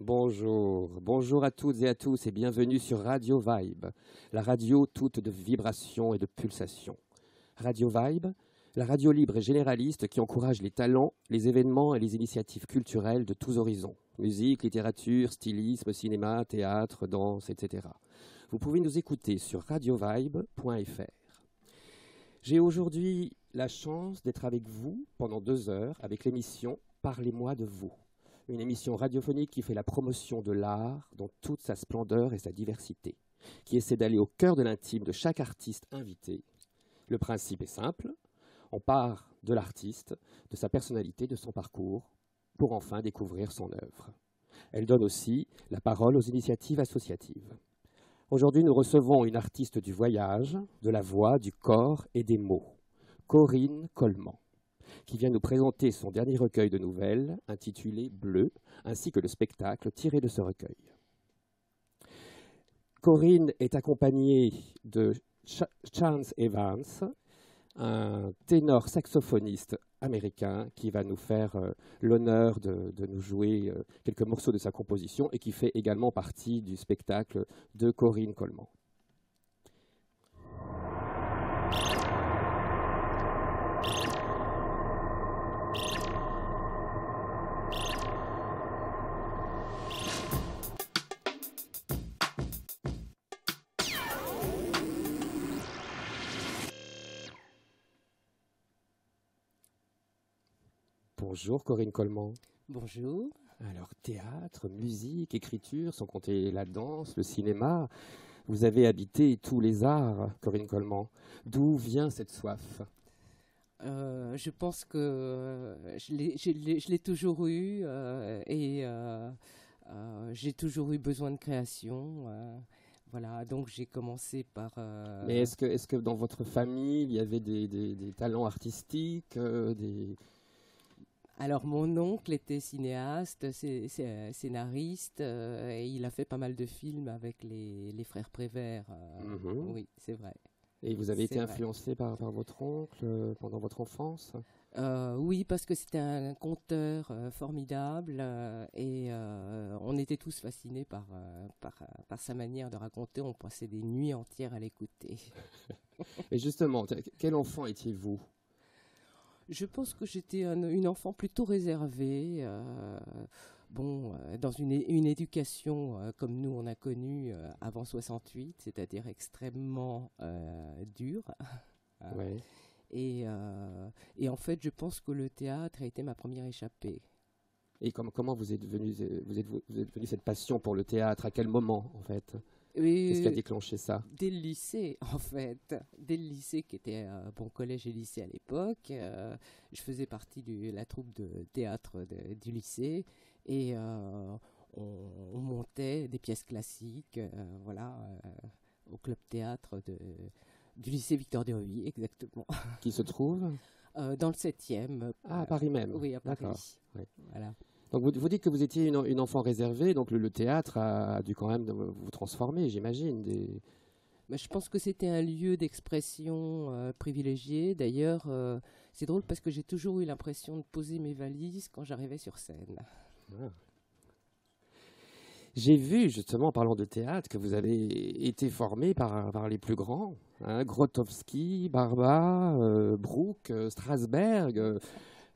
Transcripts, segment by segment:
Bonjour, bonjour à toutes et à tous et bienvenue sur Radio Vibe, la radio toute de vibrations et de pulsations. Radio Vibe, la radio libre et généraliste qui encourage les talents, les événements et les initiatives culturelles de tous horizons. Musique, littérature, stylisme, cinéma, théâtre, danse, etc. Vous pouvez nous écouter sur radiovibe.fr. J'ai aujourd'hui la chance d'être avec vous pendant 2 heures avec l'émission Parlez-moi de vous. Une émission radiophonique qui fait la promotion de l'art dans toute sa splendeur et sa diversité, qui essaie d'aller au cœur de l'intime de chaque artiste invité. Le principe est simple, on part de l'artiste, de sa personnalité, de son parcours, pour enfin découvrir son œuvre. Elle donne aussi la parole aux initiatives associatives. Aujourd'hui, nous recevons une artiste du voyage, de la voix, du corps et des mots, Corinne Coleman, qui vient nous présenter son dernier recueil de nouvelles intitulé Bleu, ainsi que le spectacle tiré de ce recueil. Corinne est accompagnée de Chance Evans, un ténor saxophoniste américain qui va nous faire l'honneur de nous jouer quelques morceaux de sa composition et qui fait également partie du spectacle de Corinne Coleman. Bonjour Corinne Coleman. Bonjour. Alors théâtre, musique, écriture, sans compter la danse, le cinéma, vous avez habité tous les arts, Corinne Coleman. D'où vient cette soif ? Je pense que je l'ai toujours eu et j'ai toujours eu besoin de création. Voilà, donc j'ai commencé par... Mais est-ce que dans votre famille, il y avait des talents artistiques Alors mon oncle était cinéaste, scénariste, et il a fait pas mal de films avec les frères Prévert. Oui, c'est vrai. Et vous avez été C'est vrai. influencé par votre oncle pendant votre enfance ? Oui, parce que c'était un conteur formidable et on était tous fascinés par sa manière de raconter. On passait des nuits entières à l'écouter. Et justement, quel enfant étiez-vous ? Je pense que j'étais une enfant plutôt réservée, dans une éducation comme nous on a connu avant 68, c'est-à-dire extrêmement dure. Ouais. Et en fait, je pense que le théâtre a été ma première échappée. Et comment vous êtes venu cette passion pour le théâtre ? À quel moment, en fait ? Qu'est-ce qui a déclenché ça ? Dès le lycée, en fait. Dès le lycée, qui était collège et lycée à l'époque. Je faisais partie de la troupe de théâtre du lycée. Et on montait des pièces classiques, au club théâtre du lycée Victor Duruy, exactement. Qui se trouve ? Dans le 7e. Ah, à Paris même. Oui, à Paris. D'accord. Oui. Voilà. Donc vous dites que vous étiez une enfant réservée, donc le théâtre a dû quand même vous transformer, j'imagine. Mais je pense que c'était un lieu d'expression privilégié. D'ailleurs, c'est drôle parce que j'ai toujours eu l'impression de poser mes valises quand j'arrivais sur scène. Ah. J'ai vu, justement, en parlant de théâtre, que vous avez été formé par les plus grands. Grotowski, Barba, Bruck, Strasberg.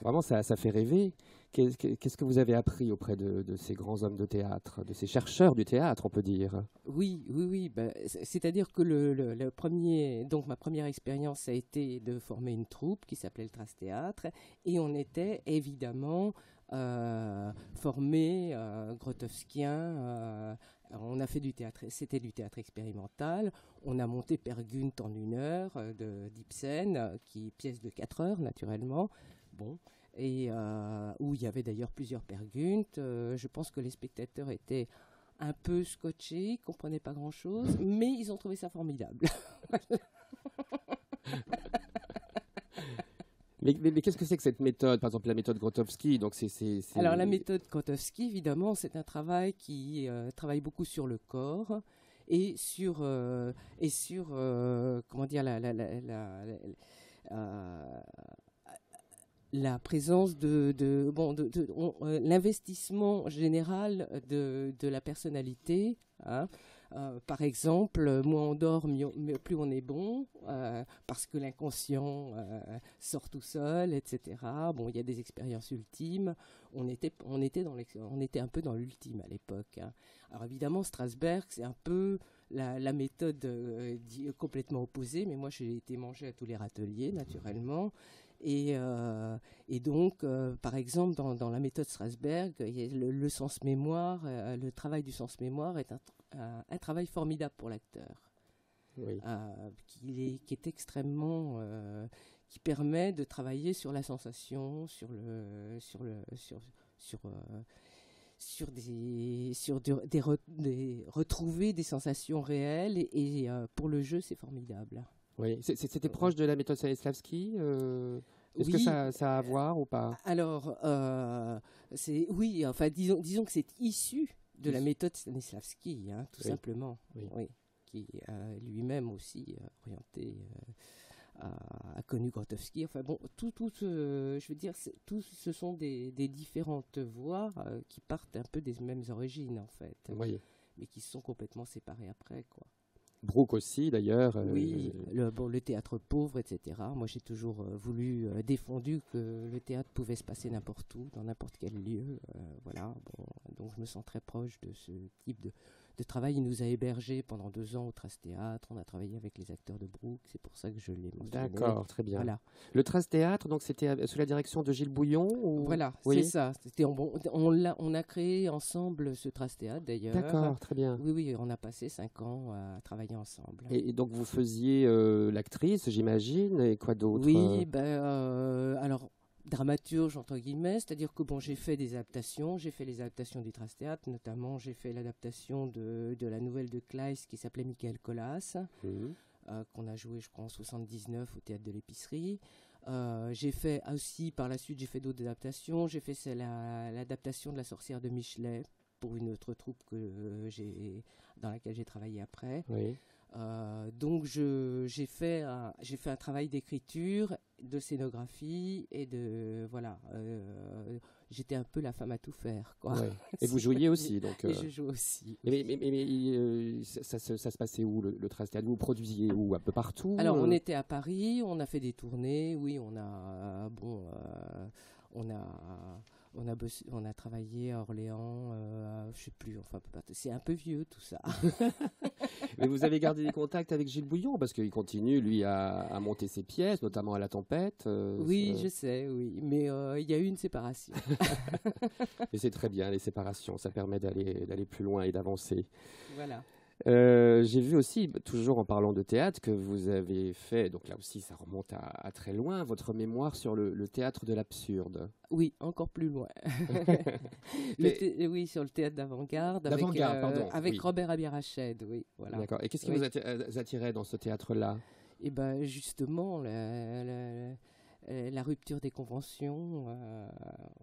Vraiment, ça fait rêver. Qu'est-ce que vous avez appris auprès de ces grands hommes de théâtre, de ces chercheurs du théâtre, on peut dire ? Oui. C'est-à-dire que ma première expérience a été de former une troupe qui s'appelait le Tras Théâtre, et on était évidemment formés grotowskiens. On a fait du théâtre, c'était du théâtre expérimental. On a monté Per Gynt en 1 heure d'Ibsen, pièce de 4 heures naturellement. Bon. Et où il y avait d'ailleurs plusieurs Per Gynt. Je pense que les spectateurs étaient un peu scotchés, ne comprenaient pas grand-chose, mais ils ont trouvé ça formidable. Mais qu'est-ce que c'est que cette méthode, par exemple la méthode Grotowski donc Alors la méthode Grotowski, évidemment, c'est un travail qui travaille beaucoup sur le corps et sur comment dire la présence l'investissement général de la personnalité. Hein. Par exemple, moins on dort, plus on est bon, parce que l'inconscient sort tout seul, etc. Bon, il y a des expériences ultimes. On était un peu dans l'ultime à l'époque. Hein. Alors évidemment, Strasberg, c'est un peu la méthode complètement opposée, mais moi j'ai été manger à tous les râteliers, naturellement. Et donc, par exemple, dans la méthode Strasberg, le sens-mémoire, le travail du sens-mémoire est un travail formidable pour l'acteur, Oui. qui est extrêmement, qui permet de travailler sur la sensation, retrouver des sensations réelles, et pour le jeu, c'est formidable. Oui. C'était proche de la méthode Stanislavski. Est-ce Oui. que ça a à voir ou pas? Alors, oui, enfin, disons que c'est issu de la méthode Stanislavski, hein, tout simplement. Oui. Qui lui-même aussi orienté a connu Grotowski. Enfin bon, je veux dire, ce sont des différentes voies qui partent un peu des mêmes origines, en fait, mais qui se sont complètement séparées après, quoi. Brooke aussi, d'ailleurs. Oui, le théâtre pauvre, etc. Moi, j'ai toujours défendu que le théâtre pouvait se passer n'importe où, dans n'importe quel lieu. Voilà. Bon, donc, je me sens très proche de ce type de travail. Il nous a hébergés pendant 2 ans au Théâtre. On a travaillé avec les acteurs de Brooke. C'est pour ça que je l'ai mentionné. D'accord, très bien. Voilà. Le Théâtre, donc c'était sous la direction de Gilles Bouillon ou... Voilà, c'est ça. On a créé ensemble ce Théâtre, d'ailleurs. D'accord, très bien. Oui, on a passé 5 ans à travailler ensemble. Et donc vous faisiez l'actrice, j'imagine, et quoi d'autre? Oui, alors dramaturge entre guillemets, c'est-à-dire que bon, j'ai fait des adaptations, j'ai fait les adaptations du Théâtre, notamment j'ai fait l'adaptation de la nouvelle de Kleist qui s'appelait Michael Colas, qu'on a joué je crois en 79 au Théâtre de l'Épicerie. J'ai fait aussi, par la suite, j'ai fait d'autres adaptations. J'ai fait l'adaptation de La Sorcière de Michelet pour une autre troupe dans laquelle j'ai travaillé après. Oui. Donc j'ai fait un travail d'écriture, de scénographie et j'étais un peu la femme à tout faire, quoi. Ouais. Et vous jouiez aussi, donc. Et je joue aussi. Mais ça se passait où le Théâtre? Vous produisiez où? Un peu partout? Alors on était à Paris, on a fait des tournées, oui, on a travaillé à Orléans, je sais plus, enfin, c'est un peu vieux tout ça. Mais vous avez gardé des contacts avec Gilles Bouillon, parce qu'il continue, lui, à monter ses pièces, notamment à La Tempête. Oui, je sais, oui, mais il y a eu une séparation. Et c'est très bien, les séparations, ça permet d'aller plus loin et d'avancer. Voilà. J'ai vu aussi, toujours en parlant de théâtre, que vous avez fait, donc là aussi ça remonte à très loin, votre mémoire sur le théâtre de l'absurde. Oui, encore plus loin. Oui, sur le théâtre d'avant-garde, avec oui. Robert Abirached, oui. Voilà. D'accord. Et qu'est-ce qui vous attirait dans ce théâtre-là? Eh ben, justement, la rupture des conventions,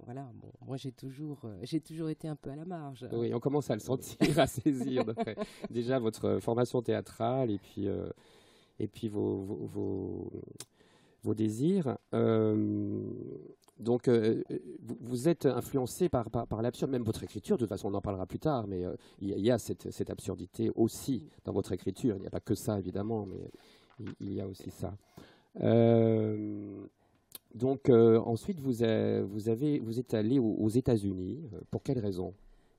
voilà. Bon, moi j'ai toujours été un peu à la marge. Oui, on commence à le sentir, à saisir. Déjà votre formation théâtrale et puis vos désirs. Donc vous êtes influencé par l'absurde, même votre écriture. De toute façon, on en parlera plus tard, mais il y a cette absurdité aussi dans votre écriture. Il n'y a pas que ça, évidemment, mais il y a aussi ça. Donc ensuite, vous êtes allé aux États-Unis. Pour quelle raison?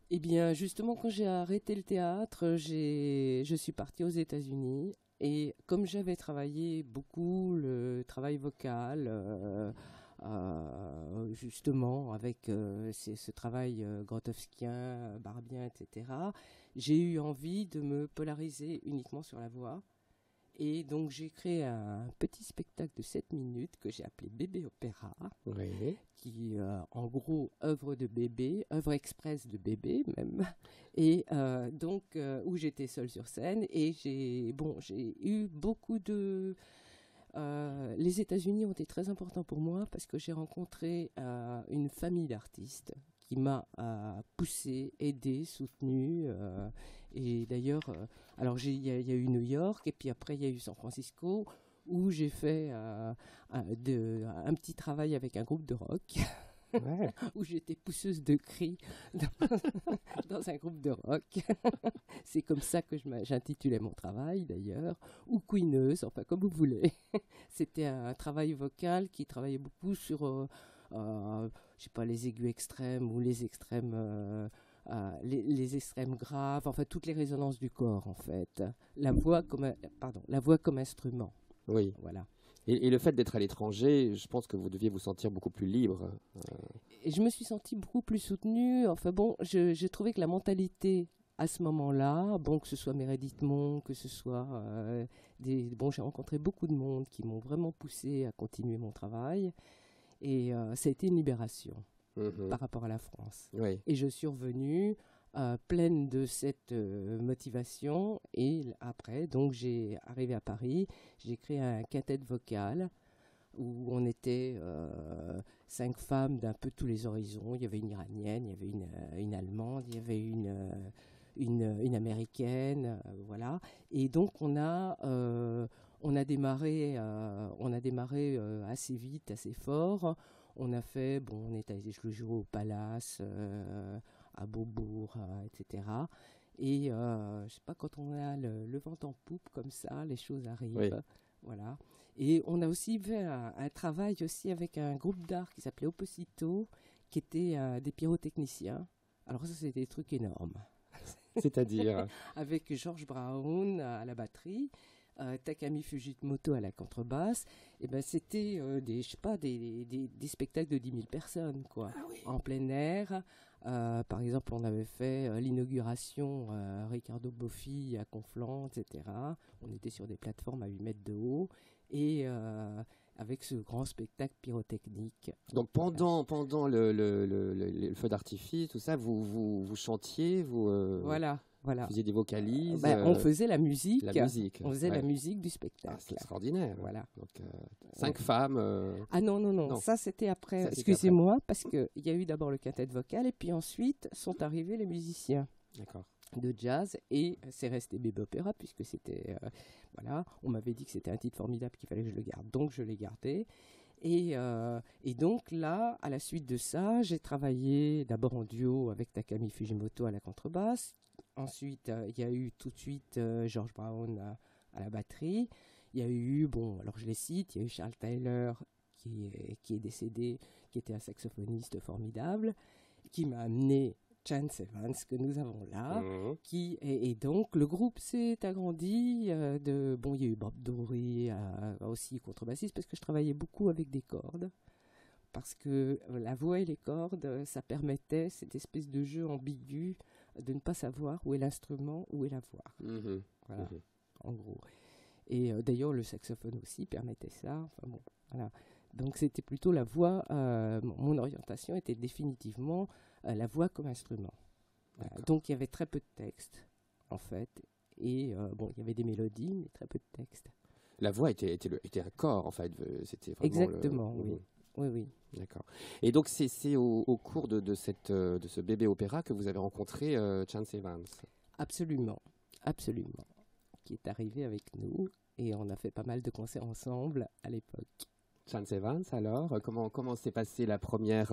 Eh bien, justement, quand j'ai arrêté le théâtre, je suis partie aux États-Unis. Et comme j'avais travaillé beaucoup le travail vocal, justement, avec ce travail grotowskien, barbien, etc., j'ai eu envie de me polariser uniquement sur la voix. Et donc, j'ai créé un petit spectacle de 7 minutes que j'ai appelé Bébé Opéra, qui, en gros, œuvre de bébé, œuvre express de bébé même, et donc, où j'étais seule sur scène, et j'ai eu beaucoup de... les États-Unis ont été très importants pour moi parce que j'ai rencontré une famille d'artistes qui m'a poussé, aidé, soutenu. Et d'ailleurs, alors il y a eu New York, et puis après il y a eu San Francisco. où j'ai fait un petit travail avec un groupe de rock. Ouais. Où j'étais pousseuse de cris dans un groupe de rock. C'est comme ça que j'intitulais mon travail d'ailleurs, ou queeneuse, enfin comme vous voulez. C'était un travail vocal qui travaillait beaucoup sur, je sais pas, les aigus extrêmes ou les extrêmes, les extrêmes graves, enfin toutes les résonances du corps en fait. La voix comme instrument. Oui. Voilà. Et le fait d'être à l'étranger, je pense que vous deviez vous sentir beaucoup plus libre. Et je me suis sentie beaucoup plus soutenue. Enfin bon, j'ai trouvé que la mentalité à ce moment-là, bon, que ce soit Meredith Monk, que ce soit j'ai rencontré beaucoup de monde qui m'ont vraiment poussée à continuer mon travail. Et ça a été une libération par rapport à la France. Oui. Et je suis revenue pleine de cette motivation. Et après, donc, j'ai arrivé à Paris, j'ai créé un quintet vocal où on était 5 femmes d'un peu tous les horizons. Il y avait une Iranienne, il y avait une Allemande, il y avait une Américaine, voilà. Et donc, on a démarré assez vite, assez fort. On a fait, on est allé jouer au Palace, à Beaubourg, etc. Et je sais pas, quand on a le vent en poupe comme ça, les choses arrivent. Oui. Voilà. Et on a aussi fait un travail aussi avec un groupe d'art qui s'appelait Opposito, qui était des pyrotechniciens. Alors ça, c'était des trucs énormes. C'est-à-dire Avec George Brown à la batterie, Takami Fujimoto à la contrebasse. Et ben c'était des spectacles de 10 000 personnes, quoi, en plein air. Par exemple, on avait fait l'inauguration Ricardo Boffi à Conflans, etc. On était sur des plateformes à 8 mètres de haut et avec ce grand spectacle pyrotechnique. Donc pendant le feu d'artifice, tout ça, vous chantiez, Voilà. faisiez des vocalises. On faisait la musique. On faisait ouais. la musique du spectacle. C'est extraordinaire. Voilà. Donc 5 femmes. Ah non, ça c'était après. Ça, c'était Excusez-moi, parce qu'il y a eu d'abord le quintet vocal et puis ensuite sont arrivés les musiciens. D'accord. De jazz, et c'est resté bébé opéra puisque c'était voilà, on m'avait dit que c'était un titre formidable, qu'il fallait que je le garde, donc je l'ai gardé. Et donc là, à la suite de ça, j'ai travaillé d'abord en duo avec Takami Fujimoto à la contrebasse. Ensuite, il y a eu tout de suite George Brown à la batterie. Il y a eu, alors je les cite, il y a eu Charles Tyler qui est décédé, qui était un saxophoniste formidable, qui m'a amené Chance Evans que nous avons là, et donc le groupe s'est agrandi. Il y a eu Bob Dory aussi contrebassiste, parce que je travaillais beaucoup avec des cordes, parce que la voix et les cordes, ça permettait cette espèce de jeu ambigu de ne pas savoir où est l'instrument, où est la voix. Voilà, en gros. Et d'ailleurs le saxophone aussi permettait ça. Enfin bon, voilà. Donc c'était plutôt la voix. Mon orientation était définitivement la voix comme instrument. Donc il y avait très peu de texte, en fait. Et il y avait des mélodies, mais très peu de texte. La voix était un corps, en fait. C'était vraiment exactement, oui. Oui. D'accord. Et donc c'est au cours de ce bébé opéra que vous avez rencontré Chance Evans. Absolument. Qui est arrivé avec nous. Et on a fait pas mal de concerts ensemble à l'époque. Chance Evans, alors, comment s'est passée la première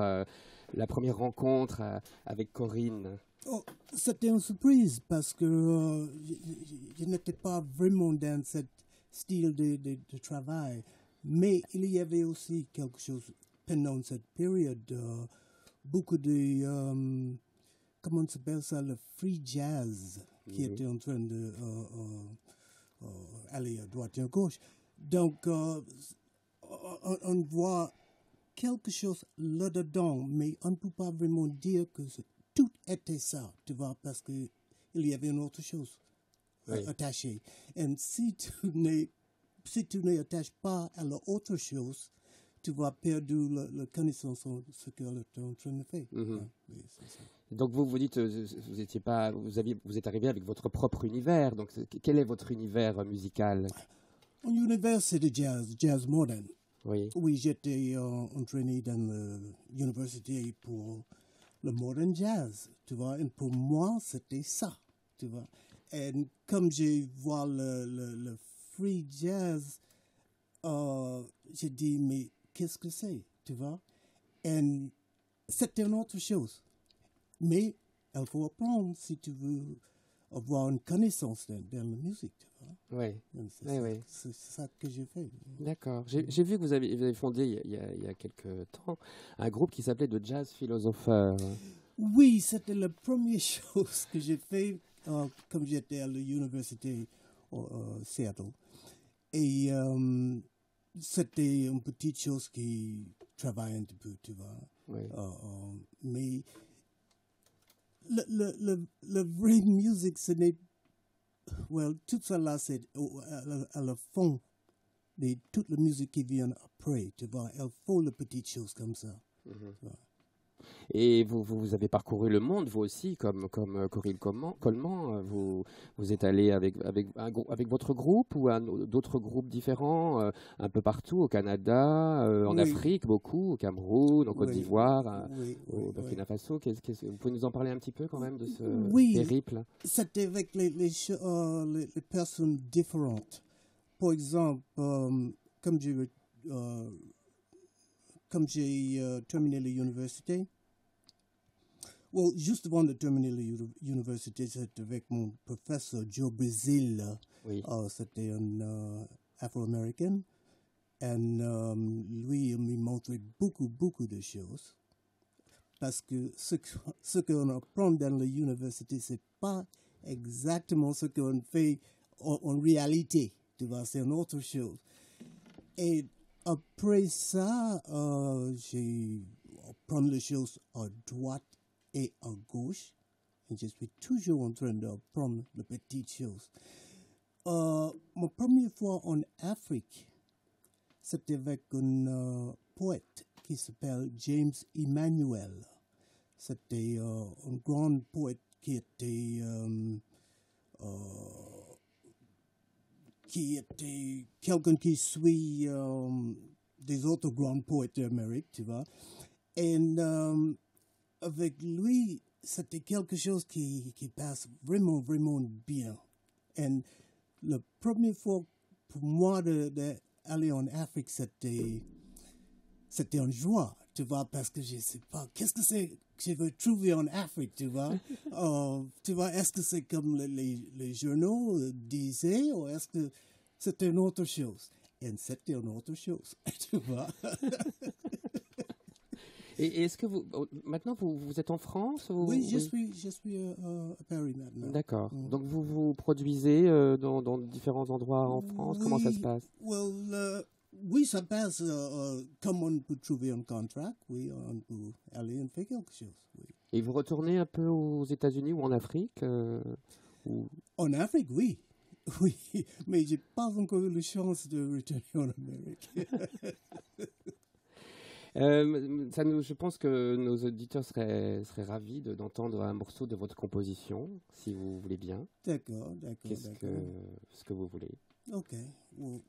rencontre avec Corinne? C'était une surprise parce que je n'étais pas vraiment dans ce style de travail. Mais il y avait aussi quelque chose pendant cette période, beaucoup de, comment on s'appelle ça, le free jazz qui était en train de aller à droite et à gauche. Donc, on voit quelque chose là-dedans, mais on ne peut pas vraiment dire que tout était ça, tu vois, parce qu'il y avait une autre chose attachée. Et si tu n'attaches pas à l'autre chose, tu vas perdre la connaissance de ce qu'elle est en train de faire. C'est ça. Donc vous dites, vous êtes arrivé avec votre propre univers. Donc quel est votre univers musical? Mon univers, c'est le jazz moderne. Oui. Oui, j'étais entraîné dans l'université pour le modern jazz, tu vois. Et pour moi, c'était ça, tu vois. Et comme je vois le free jazz, j'ai dit, mais qu'est-ce que c'est, tu vois? Et c'était une autre chose. Mais il faut apprendre si tu veux avoir une connaissance dans la musique, tu vois. Oui. C'est ça que j'ai fait. D'accord. J'ai vu que vous avez fondé il y a quelques temps un groupe qui s'appelait The Jazz Philosopher. Oui, c'était la première chose que j'ai fait comme j'étais à l'université Seattle. Et c'était une petite chose qui travaille un petit peu, tu vois. Oui. Mais le vrai musique, ce n'est... Well, tout ça là, c'est à la fond de toute la musique qui vient après, tu vois. Il faut les petites choses comme ça. Tu vois. Et vous avez parcouru le monde, vous aussi, comme Corinne Coleman. Vous êtes allé avec votre groupe ou d'autres groupes différents, un peu partout, au Canada, en Afrique, beaucoup, au Cameroun, en Côte d'Ivoire, au Burkina Faso. Vous pouvez nous en parler un petit peu quand même de ce périple? C'était avec les personnes différentes. Par exemple, comme j'ai terminé l'université, juste avant de terminer l'université, c'était avec mon professeur Joe Brazil. C'était un Afro-Américain. Et lui, il m'a montré beaucoup de choses. Parce que ce qu'on apprend dans l'université, ce n'est pas exactement ce qu'on fait en réalité. Tu vois, c'est une autre chose. Et après ça, j'ai appris les choses à droite et à gauche. Et je suis toujours en train d'apprendre les petites choses. Ma première fois en Afrique, c'était avec un poète qui s'appelle James Emmanuel. C'était un grand poète qui était quelqu'un qui suit des autres grands poètes d'Amérique, tu vois. Et avec lui, c'était quelque chose qui passe vraiment bien. Et la première fois pour moi d'aller en Afrique, c'était une joie, tu vois, parce que je ne sais pas, qu'est-ce que c'est que je veux trouver en Afrique, tu vois. Tu vois, est-ce que c'est comme les journaux disaient, ou est-ce que c'était une autre chose? Et c'était une autre chose, tu vois. Et est-ce que maintenant vous êtes en France ou... Oui, je suis à Paris maintenant. D'accord. Donc vous produisez dans différents endroits en France. Comment ça se passe? Oui, ça passe comme on peut trouver un contrat. Oui, on peut aller et faire quelque chose. Oui. Et vous retournez un peu aux États-Unis ou en Afrique En Afrique, oui. Oui, mais j'ai pas encore eu la chance de retourner en Amérique. Je pense que nos auditeurs seraient ravis d'entendre un morceau de votre composition, si vous voulez bien. D'accord. Ce que vous voulez. Ok. Well,